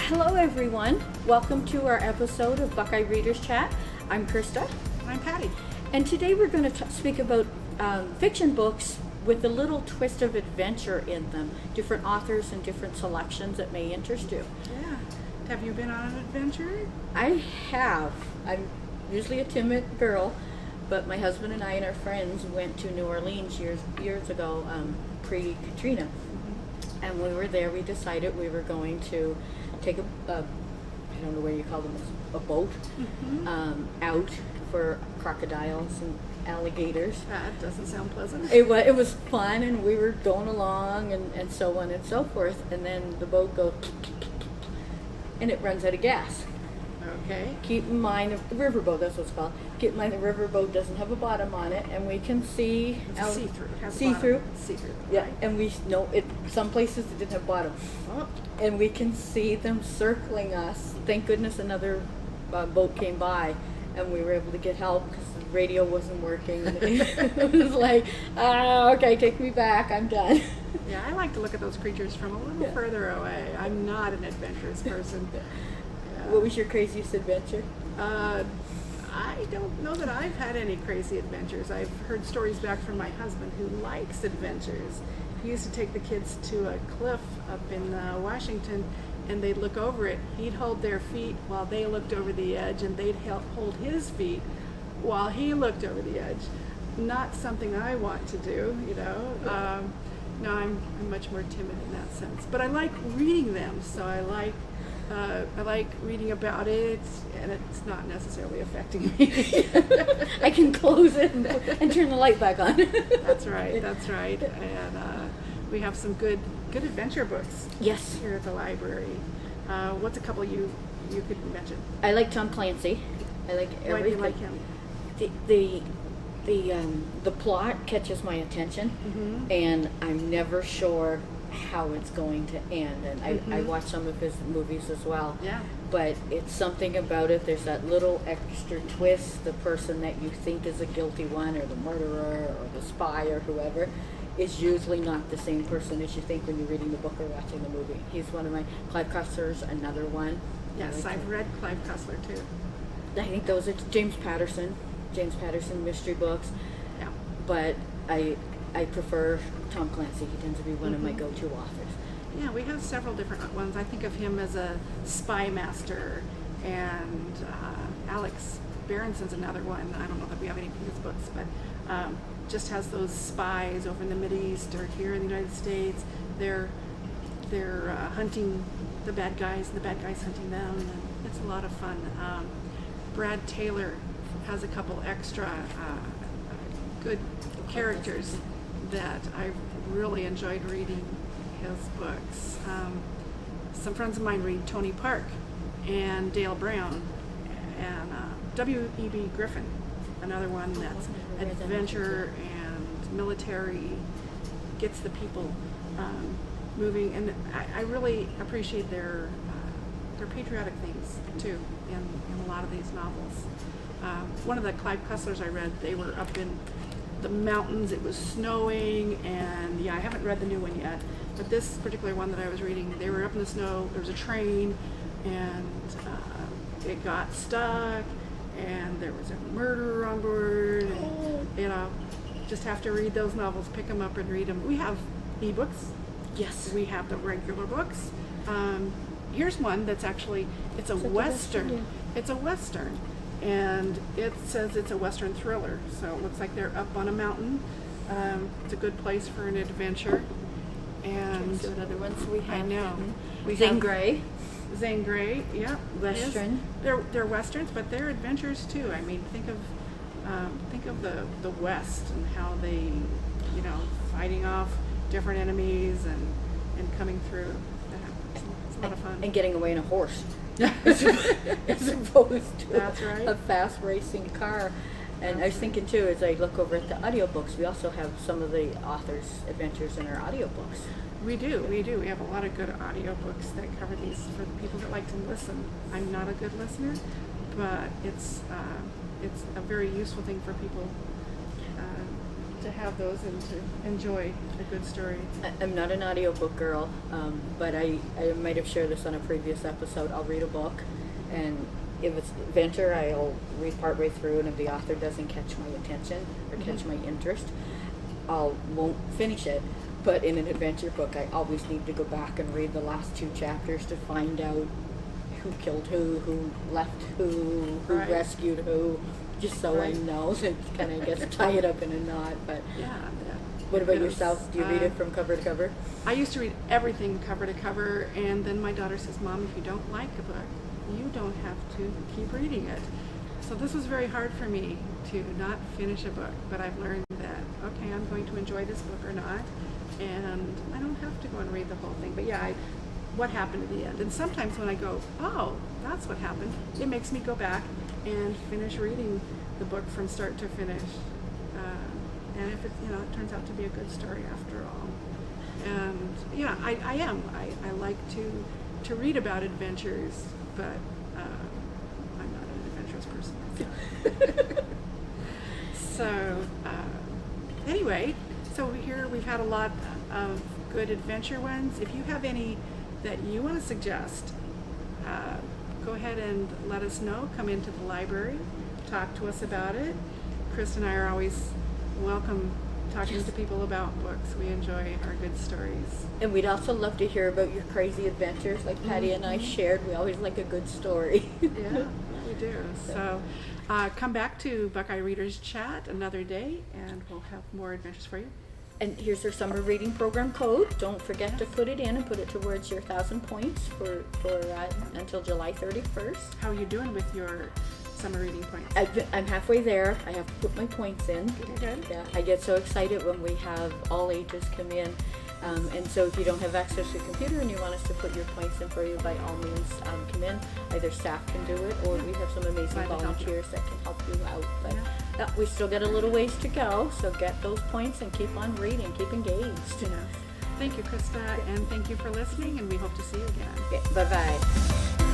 Hello everyone, welcome to our episode of Buckeye Readers Chat. I'm Krista. I'm Patty. And today we're going to speak about fiction books with a little twist of adventure in them. Different authors and different selections that may interest you. Yeah. Have you been on an adventure? I have. I'm usually a timid girl, but my husband and I and our friends went to New Orleans years ago, pre-Katrina. Mm-hmm. And when we were there, we decided we were going to take I don't know what you call them, a boat, out for crocodiles and alligators. That doesn't sound pleasant. It was fun, and we were going along and so on and so forth, and then the boat goes and it runs out of gas. Okay. Keep in mind, the riverboat, that's what it's called. Keep in mind the riverboat doesn't have a bottom on it, and we can see It's see-through. It has a see-through. bottom. See-through. Yeah, Right. and we know it. Some places it didn't have bottom, Oh, and we can see them circling us. Thank goodness another boat came by, and we were able to get help because the radio wasn't working. It was like, okay, take me back. I'm done. yeah, I like to look at those creatures from a little further away. I'm not an adventurous person. What was your craziest adventure? I don't know that I've had any crazy adventures. I've heard stories back from my husband who likes adventures. He used to take the kids to a cliff up in Washington, and they'd look over it. He'd hold their feet while they looked over the edge, and they'd hold his feet while he looked over the edge. Not something I want to do, you know. No, I'm much more timid in that sense. But I like reading them, so I like reading about it, and it's not necessarily affecting me. I can close it and turn the light back on. That's right. And we have some good adventure books. Yes. Here at the library. What's a couple you could mention? I like Tom Clancy. I like everything. Why do you like him? The plot catches my attention, and I'm never sure how it's going to end. And I watch some of his movies as well. Yeah. But it's something about it. There's that little extra twist. The person that you think is a guilty one, or the murderer, or the spy, or whoever, is usually not the same person as you think when you're reading the book or watching the movie. He's one of my. Clive Cussler's another one. Yes, I've read Clive Cussler too. I think those are James Patterson mystery books. Yeah. But I prefer Tom Clancy. He tends to be one of my go-to authors. Yeah, we have several different ones. I think of him as a spy master, and Alex Berenson's another one. I don't know that we have any of his books, but just has those spies over in the Mideast or here in the United States. They're hunting the bad guys, and the bad guys hunting them, and it's a lot of fun. Brad Taylor has a couple extra good characters that I've really enjoyed reading his books. Some friends of mine read Tony Park and Dale Brown, and W.E.B. Griffin, another one that's adventure and military, gets the people moving, and I really appreciate their patriotic things too in a lot of these novels. One of the Clive Cusslers I read, they were up in the mountains, it was snowing, and yeah, I haven't read the new one yet, but this particular one that I was reading, they were up in the snow, there was a train, and it got stuck, and there was a murderer on board, and, you know, just have to read those novels, pick them up and read them. We have ebooks. Yes. We have the regular books. Here's one that's actually, it's a Western. Yeah. It's a Western. And it says it's a Western thriller. So it looks like they're up on a mountain. It's a good place for an adventure. And So another ones we have. I know. We Zane have Grey. Zane Grey, yeah. Western. They're Westerns, but they're adventures too. I mean, think of the West and how they, you know, fighting off different enemies and coming through. It's a lot of fun. And getting away in a horse. as opposed to That's right. a fast racing car. And I was thinking too, as I look over at the audiobooks, we also have some of the authors' adventures in our audiobooks. We do. We have a lot of good audiobooks that cover these for the people that like to listen. I'm not a good listener, but it's a very useful thing for people to have those and to enjoy a good story. I'm not an audiobook girl, but I might have shared this on a previous episode. I'll read a book, and if it's adventure, I'll read partway through, and if the author doesn't catch my attention or catch my interest, won't finish it. But in an adventure book, I always need to go back and read the last 2 chapters to find out who killed who left who Right. rescued who, just so Right. I know. It kind of gets tied up in a knot. But Yeah. what about Because, yourself? Do you read it from cover to cover? I used to read everything cover to cover, and then my daughter says, "Mom, if you don't like a book, you don't have to keep reading it." So this was very hard for me to not finish a book, but I've learned that, okay, I'm going to enjoy this book or not, and I don't have to go and read the whole thing. But yeah, what happened at the end? And sometimes when I go, oh, that's what happened, it makes me go back and finish reading the book from start to finish. And if it, it turns out to be a good story after all. And yeah, I am. I like to read about adventures, but I'm not an adventurous person. So anyway, so here we've had a lot of good adventure ones. If you have any that you want to suggest, go ahead and let us know. Come into the library, talk to us about it. Chris and I are always welcome talking to people about books. We enjoy our good stories. And we'd also love to hear about your crazy adventures like Patty and I shared. We always like a good story. Yeah, we do. So come back to Buckeye Readers Chat another day, and we'll have more adventures for you. And here's our summer reading program code. Don't forget to put it in and put it towards your 1,000 points for until July 31st. How are you doing with your summer reading points? I'm halfway there. I have to put my points in. Good. Yeah, I get so excited when we have all ages come in. And so if you don't have access to a computer and you want us to put your points in for you, by all means, come in. Either staff can do it, or we have some amazing Glad to help you. volunteers that can help you out. But we still got a little ways to go, so get those points and keep on reading, keep engaged. Yes. Thank you, Krista, and thank you for listening, and we hope to see you again. Okay, bye-bye.